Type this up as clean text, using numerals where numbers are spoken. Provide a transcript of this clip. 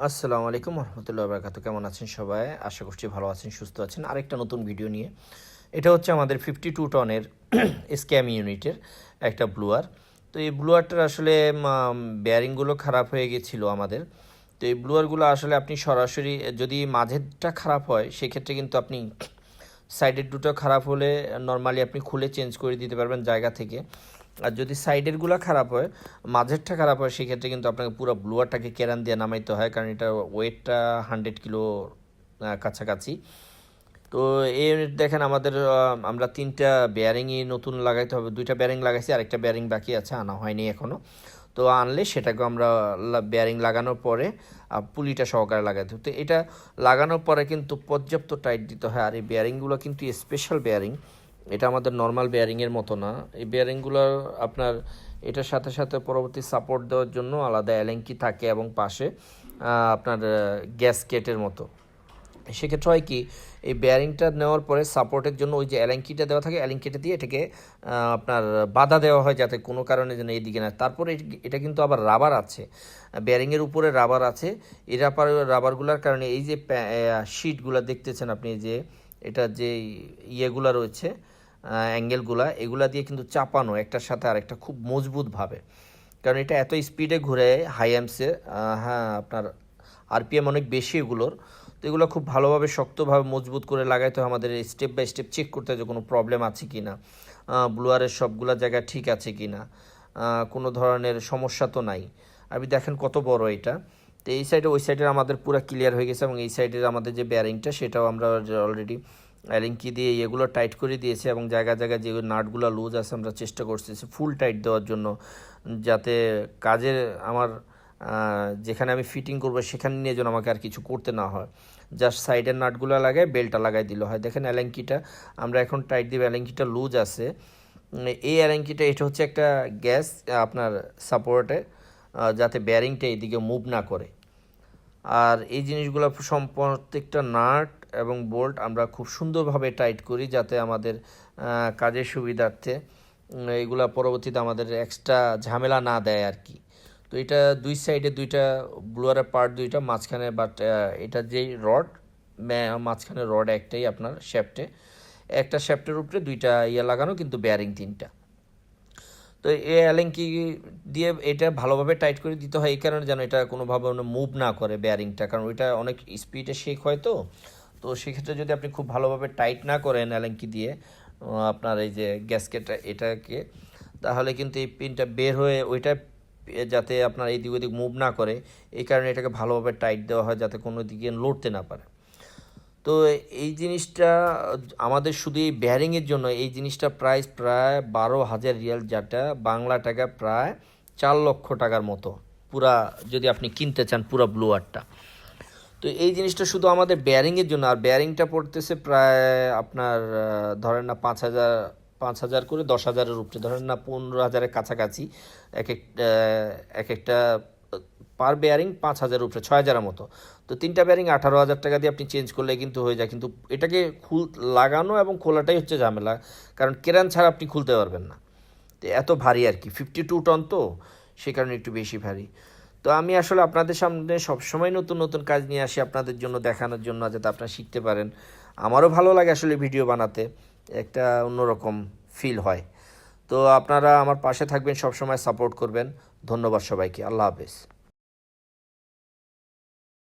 আসসালামু আলাইকুম রহমতুল্লাহ বারকাতু। কেমন আছেন সবাই? আশা করছি ভালো আছেন, সুস্থ আছেন। আরেকটা নতুন ভিডিও নিয়ে, এটা হচ্ছে আমাদের 52 টনের স্ক্যাম ইউনিটের একটা ব্লুয়ার। তো এই ব্লুয়ারটার আসলে বেয়ারিংগুলো খারাপ হয়ে গেছিলো আমাদের। তো এই ব্লুয়ারগুলো আসলে আপনি সরাসরি যদি মাঝেরটা খারাপ হয় সেক্ষেত্রে কিন্তু আপনি সাইডের দুটো খারাপ হলে নর্মালি আপনি খুলে চেঞ্জ করে দিতে পারবেন জায়গা থেকে। আর যদি সাইডেরগুলো খারাপ হয়, মাঝেরটা খারাপ হয়, সেক্ষেত্রে কিন্তু আপনাকে পুরো ব্লুয়ারটাকে কেরান দিয়ে নামাইতে হয়, কারণ এটা ওয়েটটা 100 কিলো কাছাকাছি। তো এই ইউনিট দেখেন আমাদের আমরা 3টা বেয়ারিংই নতুন লাগাইতে হবে। 2টা বেয়ারিং লাগাইছি, আরেকটা বেয়ারিং বাকি আছে, আনা হয়নি এখনও। তো আনলে সেটাকে আমরা বেয়ারিং লাগানোর পরে পুলিটা সহকারে লাগাইতে হবে। তো এটা লাগানোর পরে কিন্তু পর্যাপ্ত টাইট দিতে হয়। আর এই বেয়ারিংগুলো কিন্তু স্পেশাল বেয়ারিং, এটা আমাদের নর্মাল বেয়ারিংয়ের মতো না। এই বেয়ারিংগুলো আপনার এটার সাথে সাথে পরবর্তী সাপোর্ট দেওয়ার জন্য আলাদা অ্যালেঙ্কি থাকে এবং পাশে আপনার গ্যাসকেটের মতো। সেক্ষেত্রে হয় কি, এই বেয়ারিংটা নেওয়ার পরে সাপোর্টের জন্য ওই যে অ্যালেঙ্কিটা দেওয়া থাকে, অ্যালেঙ্কিটা দিয়ে এটাকে আপনার বাধা দেওয়া হয় যাতে কোনো কারণে যেন এইদিকে না। তারপরে এটা কিন্তু আবার রাবার আছে, বেয়ারিংয়ের উপরে রাবার আছে। এই রাবারগুলোর কারণে এই যে শিটগুলো দেখতেছেন আপনি, যে এটা যে ইয়েগুলো রয়েছে অ্যাঙ্গেলগুলা, এগুলা দিয়ে কিন্তু চাপানো একটার সাথে আরেকটা খুব মজবুতভাবে, কারণ এটা এত স্পিডে ঘুরে হাই অ্যাম্পসে। হ্যাঁ, আপনার আরপিএম অনেক বেশি এগুলোর। তো এগুলো খুব ভালোভাবে শক্তভাবে মজবুত করে লাগাইতে হয়। আমাদের স্টেপ বাই স্টেপ চেক করতে হয় যে কোনো প্রবলেম আছে কি না, ব্লুয়ারের সবগুলো জায়গা ঠিক আছে কি না, কোনো ধরনের সমস্যা তো নাই। আপনি দেখেন কত বড় এটা। তো এই সাইডে ওই সাইডের আমাদের পুরো ক্লিয়ার হয়ে গেছে, এবং এই সাইডের আমাদের যে বেয়ারিংটা সেটাও আমরা অলরেডি অ্যালিঙ্কি দিয়ে এগুলো টাইট করে দিয়েছি, এবং জায়গায় জায়গায় যে নাটগুলো লুজ আছে আমরা চেষ্টা করতেছি ফুল টাইট দেওয়ার জন্য, যাতে কাজের আমার যেখানে আমি ফিটিং করবো সেখানে নিয়ে যেন আমাকে আর কিছু করতে না হয়। জাস্ট সাইডের নাটগুলো লাগায় বেল্টটা লাগাই দিলে হয়। দেখেন অ্যালেঙ্কিটা আমরা এখন টাইট দিব, অ্যালেঙ্কিটা লুজ আছে। এই অ্যালেঙ্কিটা এটা হচ্ছে একটা গ্যাস আপনার সাপোর্টে, যাতে বেয়ারিংটা এইদিকে মুভ না করে। আর এই জিনিসগুলো প্রত্যেকটা নাট এবং বোল্ট আমরা খুব সুন্দরভাবে টাইট করি, যাতে আমাদের কাজের সুবিধার্থে এইগুলা পরবর্তীতে আমাদের এক্সট্রা ঝামেলা না দেয় আর কি। তো এটা দুই সাইডে দুইটা ব্লুয়ারের পার্ট দুইটা, মাঝখানে বাট এটা যেই রড, মাঝখানে রড একটাই আপনার শ্যাফটে, একটা শ্যাফটের উপরে দুইটা ইয়ে লাগানো, কিন্তু বেয়ারিং 3টা। তো এই অ্যালেঙ্কি দিয়ে এটা ভালোভাবে টাইট করে দিতে হয়, এই কারণে যেন এটা কোনোভাবে মুভ না করে বেয়ারিংটা, কারণ ওইটা অনেক স্পিডে শেক হয়। তো তো সেক্ষেত্রে যদি আপনি খুব ভালোভাবে টাইট না করেন অ্যালেঙ্কি দিয়ে আপনার এই যে গ্যাসকেটটা এটাকে, তাহলে কিন্তু এই পিনটা বের হয়ে ওইটা যাতে আপনার এই দিক ওদিক মুভ না করে, এই কারণে এটাকে ভালোভাবে টাইট দেওয়া হয় যাতে কোনো দিকে লড়তে না পারে। তো এই জিনিসটা আমাদের শুধু এই বেয়ারিংয়ের জন্য এই জিনিসটা প্রাইস প্রায় 12,000 রিয়াল, যেটা বাংলা টাকা প্রায় 4 লক্ষ টাকার মতো পুরা, যদি আপনি কিনতে চান পুরা ব্লুয়ারটা। তো এই জিনিসটা শুধু আমাদের বেয়ারিংয়ের জন্য। আর বেয়ারিংটা পড়তেছে প্রায় আপনার ধরেন না 5,000 করে, 10,000-এর উপরে, ধরেন না 15,000-এর কাছাকাছি এক একটা পার বেয়ারিং 5,000-এর উপরে, 6,000-এর মতো। তো 3টা বেয়ারিং 18,000 টাকা দিয়ে আপনি চেঞ্জ করলে কিন্তু হয়ে যায়, কিন্তু এটাকে লাগানো এবং খোলাটাই হচ্ছে ঝামেলা, কারণ কেরান ছাড়া আপনি খুলতে পারবেন না। তো এত ভারী আর কি, 52 টন, তো সে কারণে একটু বেশি ভারী। তো আমি আসলে আপনাদের সামনে সবসময় নতুন নতুন কাজ নিয়ে আসি আপনাদের জন্য, দেখানোর জন্য, যাতে আপনারা শিখতে পারেন। আমারও ভালো লাগে আসলে ভিডিও বানাতে, একটা অন্যরকম ফিল হয়। তো আপনারা আমার পাশে থাকবেন, সবসময় সাপোর্ট করবেন। ধন্যবাদ সবাইকে। আল্লাহ হাফেজ।